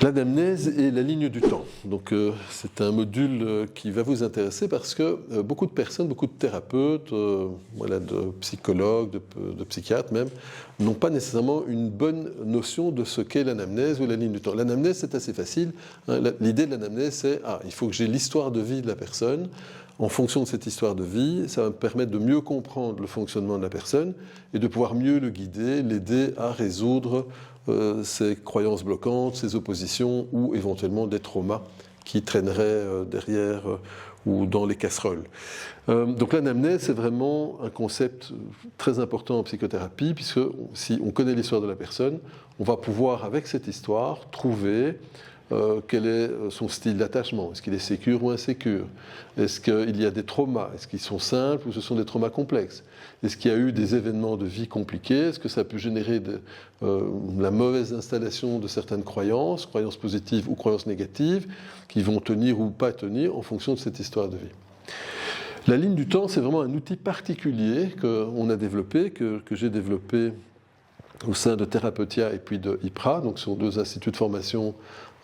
L'anamnèse et la ligne du temps. Donc, c'est un module qui va vous intéresser parce que beaucoup de personnes, beaucoup de thérapeutes, de psychologues, de psychiatres même, n'ont pas nécessairement une bonne notion de ce qu'est l'anamnèse ou la ligne du temps. L'anamnèse, c'est assez facile. L'idée de l'anamnèse, c'est il faut que j'ai l'histoire de vie de la personne. En fonction de cette histoire de vie, ça va me permettre de mieux comprendre le fonctionnement de la personne et de pouvoir mieux le guider, l'aider à résoudre ses croyances bloquantes, ses oppositions ou éventuellement des traumas qui traîneraient derrière ou dans les casseroles. Donc l'anamnèse, c'est vraiment un concept très important en psychothérapie, puisque si on connaît l'histoire de la personne, on va pouvoir, avec cette histoire, trouver quel est son style d'attachement. Est-ce qu'il est sécure ou insécure? Est-ce qu'il y a des traumas? Est-ce qu'ils sont simples ou ce sont des traumas complexes? Est-ce qu'il y a eu des événements de vie compliqués? Est-ce que ça peut générer la mauvaise installation de certaines croyances positives ou croyances négatives, qui vont tenir ou pas tenir en fonction de cette histoire de vie? La ligne du temps, c'est vraiment un outil particulier qu'on a développé, que j'ai développé au sein de Therapeutia et puis de IPRA, donc ce sont deux instituts de formation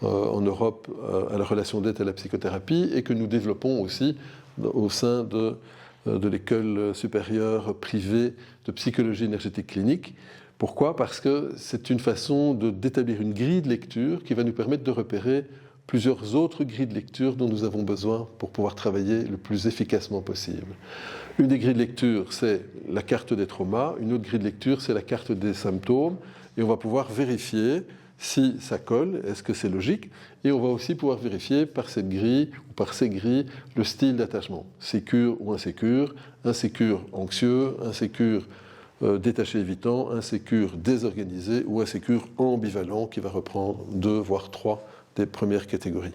en Europe à la relation d'aide à la psychothérapie, et que nous développons aussi au sein de l'école supérieure privée de psychologie énergétique clinique. Pourquoi? Parce que c'est une façon d'établir une grille de lecture qui va nous permettre de repérer plusieurs autres grilles de lecture dont nous avons besoin pour pouvoir travailler le plus efficacement possible. Une des grilles de lecture, c'est la carte des traumas. Une autre grille de lecture, c'est la carte des symptômes. Et on va pouvoir vérifier si ça colle, est-ce que c'est logique. Et on va aussi pouvoir vérifier par cette grille ou par ces grilles le style d'attachement. Sécure ou insécure, insécure anxieux, insécure détaché évitant, insécure désorganisé ou insécure ambivalent, qui va reprendre 2 voire 3 des premières catégories.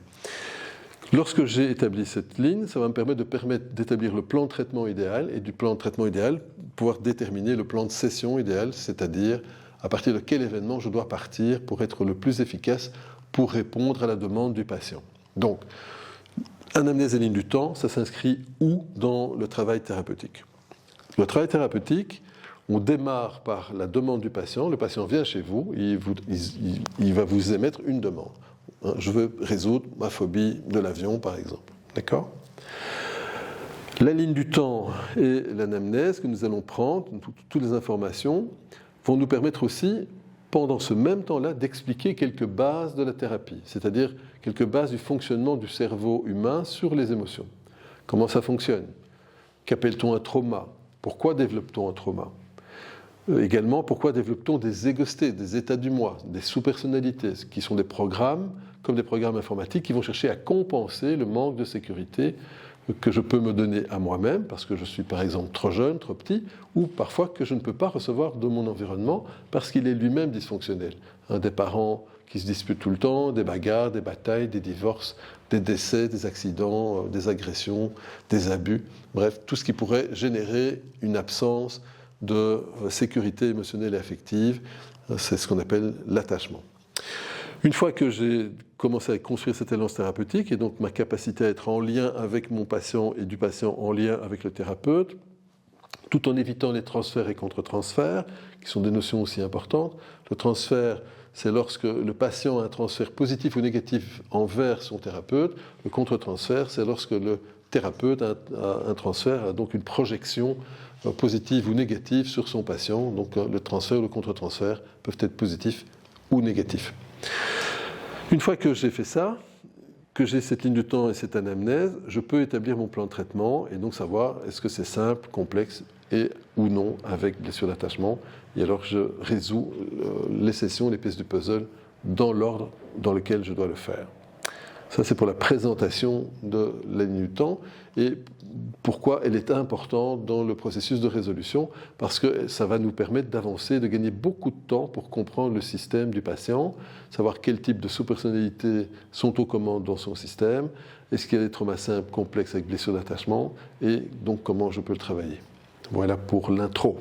Lorsque j'ai établi cette ligne, ça va me permettre d'établir le plan de traitement idéal, et du plan de traitement idéal, pouvoir déterminer le plan de session idéal, c'est-à-dire à partir de quel événement je dois partir pour être le plus efficace pour répondre à la demande du patient. Donc, anamnèse et ligne du temps, ça s'inscrit où dans le travail thérapeutique? Le travail thérapeutique, on démarre par la demande du patient. Le patient vient chez vous, il va vous émettre une demande. Je veux résoudre ma phobie de l'avion, par exemple. D'accord? La ligne du temps et l'anamnèse que nous allons prendre, toutes les informations, vont nous permettre aussi, pendant ce même temps-là, d'expliquer quelques bases de la thérapie, c'est-à-dire quelques bases du fonctionnement du cerveau humain sur les émotions. Comment ça fonctionne? Qu'appelle-t-on un trauma? Pourquoi développe-t-on un trauma? Également, pourquoi développe-t-on des égostés, des états du moi, des sous-personnalités, qui sont des programmes, comme des programmes informatiques, qui vont chercher à compenser le manque de sécurité que je peux me donner à moi-même, parce que je suis par exemple trop jeune, trop petit, ou parfois que je ne peux pas recevoir de mon environnement, parce qu'il est lui-même dysfonctionnel. Des parents qui se disputent tout le temps, des bagarres, des batailles, des divorces, des décès, des accidents, des agressions, des abus, bref, tout ce qui pourrait générer une absence de sécurité émotionnelle et affective, c'est ce qu'on appelle l'attachement. Une fois que j'ai commencé à construire cette alliance thérapeutique, et donc ma capacité à être en lien avec mon patient et du patient en lien avec le thérapeute, tout en évitant les transferts et contre-transferts, qui sont des notions aussi importantes. Le transfert, c'est lorsque le patient a un transfert positif ou négatif envers son thérapeute. Le contre-transfert, c'est lorsque le thérapeute a un transfert, donc une projection positive ou négative sur son patient. Donc le transfert ou le contre-transfert peuvent être positifs ou négatifs. Une fois que j'ai fait ça, que j'ai cette ligne de temps et cette anamnèse, je peux établir mon plan de traitement et donc savoir est-ce que c'est simple, complexe et ou non avec blessure d'attachement. Et alors je résous les sessions, les pièces du puzzle dans l'ordre dans lequel je dois le faire. Ça, c'est pour la présentation de la ligne du temps et pourquoi elle est importante dans le processus de résolution, parce que ça va nous permettre d'avancer, de gagner beaucoup de temps pour comprendre le système du patient, savoir quel type de sous-personnalités sont aux commandes dans son système, est-ce qu'il y a des traumas simples, complexes avec blessure d'attachement, et donc comment je peux le travailler. Voilà pour l'intro.